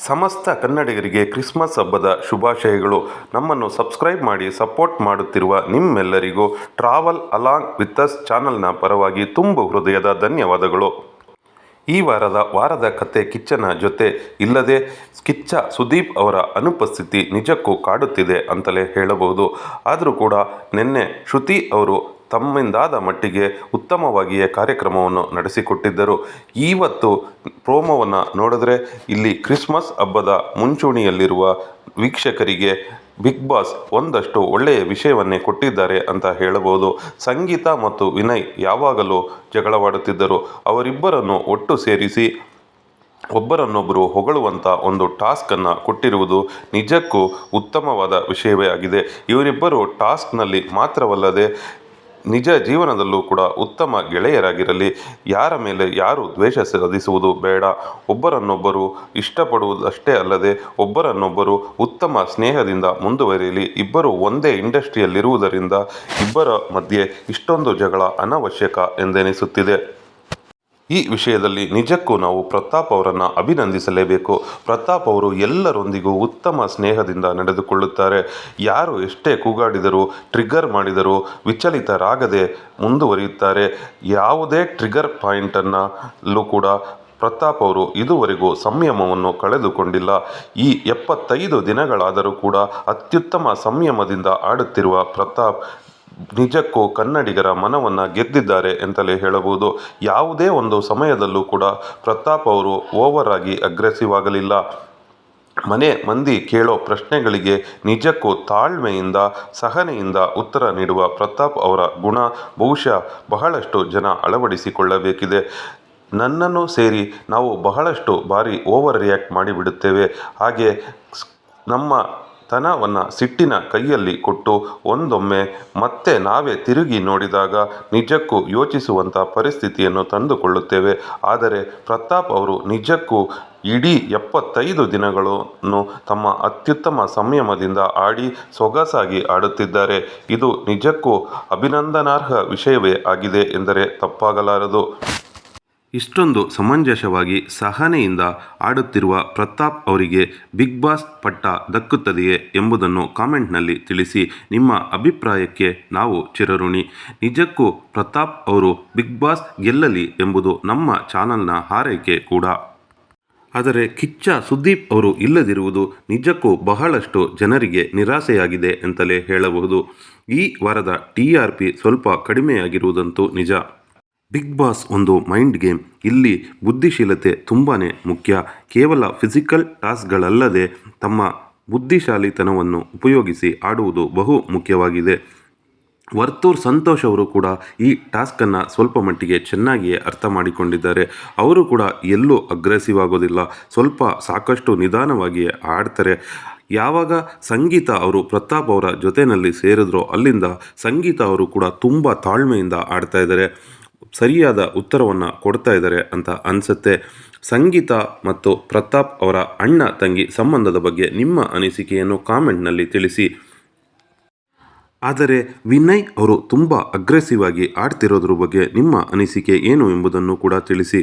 ಸಮಸ್ತ ಕನ್ನಡಿಗರಿಗೆ ಕ್ರಿಸ್ಮಸ್ ಹಬ್ಬದ ಶುಭಾಶಯಗಳು. ನಮ್ಮನ್ನು ಸಬ್ಸ್ಕ್ರೈಬ್ ಮಾಡಿ ಸಪೋರ್ಟ್ ಮಾಡುತ್ತಿರುವ ನಿಮ್ಮೆಲ್ಲರಿಗೂ ಟ್ರಾವೆಲ್ ಅಲಾಂಗ್ ವಿತ್ ಅಸ್ ಚಾನಲ್ನ ಪರವಾಗಿ ತುಂಬು ಹೃದಯದ ಧನ್ಯವಾದಗಳು. ಈ ವಾರದ ಕತೆ ಕಿಚ್ಚನ ಜೊತೆ ಇಲ್ಲದೆ ಕಿಚ್ಚ ಸುದೀಪ್ ಅವರ ಅನುಪಸ್ಥಿತಿ ನಿಜಕ್ಕೂ ಕಾಡುತ್ತಿದೆ ಅಂತಲೇ ಹೇಳಬಹುದು. ಆದರೂ ಕೂಡ ನಿನ್ನೆ ಶ್ರುತಿ ಅವರು ತಮ್ಮಿಂದಾದ ಮಟ್ಟಿಗೆ ಉತ್ತಮವಾಗಿಯೇ ಕಾರ್ಯಕ್ರಮವನ್ನು ನಡೆಸಿಕೊಟ್ಟಿದ್ದರು. ಇವತ್ತು ಪ್ರೋಮೋವನ್ನು ನೋಡಿದ್ರೆ ಇಲ್ಲಿ ಕ್ರಿಸ್ಮಸ್ ಹಬ್ಬದ ಮುಂಚೂಣಿಯಲ್ಲಿರುವ ವೀಕ್ಷಕರಿಗೆ ಬಿಗ್ ಬಾಸ್ ಒಂದಷ್ಟು ಒಳ್ಳೆಯ ವಿಷಯವನ್ನೇ ಕೊಟ್ಟಿದ್ದಾರೆ ಅಂತ ಹೇಳಬಹುದು. ಸಂಗೀತ ಮತ್ತು ವಿನಯ್ ಯಾವಾಗಲೂ ಜಗಳವಾಡುತ್ತಿದ್ದರು. ಅವರಿಬ್ಬರನ್ನು ಒಟ್ಟು ಸೇರಿಸಿ ಒಬ್ಬರನ್ನೊಬ್ಬರು ಹೊಗಳುವಂಥ ಒಂದು ಟಾಸ್ಕನ್ನು ಕೊಟ್ಟಿರುವುದು ನಿಜಕ್ಕೂ ಉತ್ತಮವಾದ ವಿಷಯವೇ ಆಗಿದೆ. ಇವರಿಬ್ಬರು ಟಾಸ್ಕ್ನಲ್ಲಿ ಮಾತ್ರವಲ್ಲದೆ ನಿಜ ಜೀವನದಲ್ಲೂ ಕೂಡ ಉತ್ತಮ ಗೆಳೆಯರಾಗಿರಲಿ. ಯಾರ ಮೇಲೆ ಯಾರು ದ್ವೇಷ ಸಾಧಿಸುವುದು ಬೇಡ. ಒಬ್ಬರನ್ನೊಬ್ಬರು ಇಷ್ಟಪಡುವುದಷ್ಟೇ ಅಲ್ಲದೆ ಒಬ್ಬರನ್ನೊಬ್ಬರು ಉತ್ತಮ ಸ್ನೇಹದಿಂದ ಮುಂದುವರಿಯಲಿ. ಇಬ್ಬರು ಒಂದೇ ಇಂಡಸ್ಟ್ರಿಯಲ್ಲಿರುವುದರಿಂದ ಇಬ್ಬರ ಮಧ್ಯೆ ಇಷ್ಟೊಂದು ಜಗಳ ಅನವಶ್ಯಕ ಎಂದೆನಿಸುತ್ತಿದೆ. ಈ ವಿಷಯದಲ್ಲಿ ನಿಜಕ್ಕೂ ನಾವು ಪ್ರತಾಪ್ ಅವರನ್ನು ಅಭಿನಂದಿಸಲೇಬೇಕು. ಪ್ರತಾಪ್ ಅವರು ಎಲ್ಲರೊಂದಿಗೂ ಉತ್ತಮ ಸ್ನೇಹದಿಂದ ನಡೆದುಕೊಳ್ಳುತ್ತಾರೆ. ಯಾರು ಎಷ್ಟೇ ಕೂಗಾಡಿದರೂ ಟ್ರಿಗರ್ ಮಾಡಿದರೂ ವಿಚಲಿತರಾಗದೆ ಮುಂದುವರಿಯುತ್ತಾರೆ. ಯಾವುದೇ ಟ್ರಿಗರ್ ಪಾಯಿಂಟನ್ನಲ್ಲೂ ಕೂಡ ಪ್ರತಾಪ್ ಅವರು ಇದುವರೆಗೂ ಸಂಯಮವನ್ನು ಕಳೆದುಕೊಂಡಿಲ್ಲ. ಈ 75 ದಿನಗಳಾದರೂ ಕೂಡ ಅತ್ಯುತ್ತಮ ಸಂಯಮದಿಂದ ಆಡುತ್ತಿರುವ ಪ್ರತಾಪ್ ನಿಜಕ್ಕೂ ಕನ್ನಡಿಗರ ಮನವನ್ನು ಗೆದ್ದಿದ್ದಾರೆ ಅಂತಲೇ ಹೇಳಬಹುದು. ಯಾವುದೇ ಒಂದು ಸಮಯದಲ್ಲೂ ಕೂಡ ಪ್ರತಾಪ್ ಅವರು ಓವರ್ ಆಗಿ ಅಗ್ರೆಸಿವ್ ಆಗಲಿಲ್ಲ. ಮನೆ ಮಂದಿ ಕೇಳೋ ಪ್ರಶ್ನೆಗಳಿಗೆ ನಿಜಕ್ಕೂ ತಾಳ್ಮೆಯಿಂದ ಸಹನೆಯಿಂದ ಉತ್ತರ ನೀಡುವ ಪ್ರತಾಪ್ ಅವರ ಗುಣ ಬಹುಶಃ ಬಹಳಷ್ಟು ಜನ ಅಳವಡಿಸಿಕೊಳ್ಳಬೇಕಿದೆ. ನನ್ನನ್ನು ಸೇರಿ ನಾವು ಬಹಳಷ್ಟು ಬಾರಿ ಓವರ್ ರಿಯಾಕ್ಟ್ ಮಾಡಿಬಿಡುತ್ತೇವೆ. ಹಾಗೆ ನಮ್ಮ ತನವನ್ನು ಸಿಟ್ಟಿನ ಕೈಯಲ್ಲಿ ಕೊಟ್ಟು ಒಂದೊಮ್ಮೆ ಮತ್ತೆ ನಾವೇ ತಿರುಗಿ ನೋಡಿದಾಗ ನಿಜಕ್ಕೂ ಯೋಚಿಸುವಂಥ ಪರಿಸ್ಥಿತಿಯನ್ನು ತಂದುಕೊಳ್ಳುತ್ತೇವೆ. ಆದರೆ ಪ್ರತಾಪ್ ಅವರು ನಿಜಕ್ಕೂ ಇಡೀ 75 ದಿನಗಳನ್ನು ತಮ್ಮ ಅತ್ಯುತ್ತಮ ಸಂಯಮದಿಂದ ಆಡಿ ಸೊಗಸಾಗಿ ಆಡುತ್ತಿದ್ದಾರೆ. ಇದು ನಿಜಕ್ಕೂ ಅಭಿನಂದನಾರ್ಹ ವಿಷಯವೇ ಆಗಿದೆ ಎಂದರೆ ತಪ್ಪಾಗಲಾರದು. ಇಷ್ಟೊಂದು ಸಮಂಜಸವಾಗಿ ಸಹನೆಯಿಂದ ಆಡುತ್ತಿರುವ ಪ್ರತಾಪ್ ಅವರಿಗೆ ಬಿಗ್ ಬಾಸ್ ಪಟ್ಟ ದಕ್ಕುತ್ತದೆಯೇ ಎಂಬುದನ್ನು ಕಾಮೆಂಟ್ನಲ್ಲಿ ತಿಳಿಸಿ. ನಿಮ್ಮ ಅಭಿಪ್ರಾಯಕ್ಕೆ ನಾವು ಚಿರಋಣಿ. ನಿಜಕ್ಕೂ ಪ್ರತಾಪ್ ಅವರು ಬಿಗ್ ಬಾಸ್ ಗೆಲ್ಲಲಿ ಎಂಬುದು ನಮ್ಮ ಚಾನಲ್ನ ಹಾರೈಕೆ ಕೂಡ. ಆದರೆ ಕಿಚ್ಚ ಸುದೀಪ್ ಅವರು ಇಲ್ಲದಿರುವುದು ನಿಜಕ್ಕೂ ಬಹಳಷ್ಟು ಜನರಿಗೆ ನಿರಾಸೆಯಾಗಿದೆ ಅಂತಲೇ ಹೇಳಬಹುದು. ಈ ವಾರದ TRP ಸ್ವಲ್ಪ ಕಡಿಮೆಯಾಗಿರುವುದಂತೂ ನಿಜ. ಬಿಗ್ ಬಾಸ್ ಒಂದು ಮೈಂಡ್ ಗೇಮ್. ಇಲ್ಲಿ ಬುದ್ಧಿಶೀಲತೆ ತುಂಬಾ ಮುಖ್ಯ. ಕೇವಲ ಫಿಸಿಕಲ್ ಟಾಸ್ಕ್ಗಳಲ್ಲದೆ ತಮ್ಮ ಬುದ್ಧಿಶಾಲಿತನವನ್ನು ಉಪಯೋಗಿಸಿ ಆಡುವುದು ಬಹು ಮುಖ್ಯವಾಗಿದೆ. ವರ್ತೂರ್ ಸಂತೋಷ್ ಅವರು ಕೂಡ ಈ ಟಾಸ್ಕನ್ನು ಸ್ವಲ್ಪ ಮಟ್ಟಿಗೆ ಚೆನ್ನಾಗಿಯೇ ಅರ್ಥ ಮಾಡಿಕೊಂಡಿದ್ದಾರೆ. ಅವರು ಕೂಡ ಎಲ್ಲೂ ಅಗ್ರೆಸಿವ್ ಆಗೋದಿಲ್ಲ. ಸಾಕಷ್ಟು ನಿಧಾನವಾಗಿಯೇ ಆಡ್ತಾರೆ. ಯಾವಾಗ ಸಂಗೀತ ಅವರು ಪ್ರತಾಪ್ ಅವರ ಜೊತೆಯಲ್ಲಿ ಸೇರಿದ್ರೋ ಅಲ್ಲಿಂದ ಸಂಗೀತ ಅವರು ಕೂಡ ತುಂಬ ತಾಳ್ಮೆಯಿಂದ ಆಡ್ತಾ ಇದ್ದಾರೆ. ಸರಿಯಾದ ಉತ್ತರವನ್ನು ಕೊಡ್ತಾ ಇದ್ದಾರೆ ಅಂತ ಅನಿಸುತ್ತೆ. ಸಂಗೀತ ಮತ್ತು ಪ್ರತಾಪ್ ಅವರ ಅಣ್ಣ ತಂಗಿ ಸಂಬಂಧದ ಬಗ್ಗೆ ನಿಮ್ಮ ಅನಿಸಿಕೆಯನ್ನು ಕಾಮೆಂಟ್ನಲ್ಲಿ ತಿಳಿಸಿ. ಆದರೆ ವಿನಯ್ ಅವರು ತುಂಬ ಅಗ್ರೆಸಿವ್ ಆಗಿ ಆಡ್ತಿರೋದ್ರ ಬಗ್ಗೆ ನಿಮ್ಮ ಅನಿಸಿಕೆ ಏನು ಎಂಬುದನ್ನು ಕೂಡ ತಿಳಿಸಿ.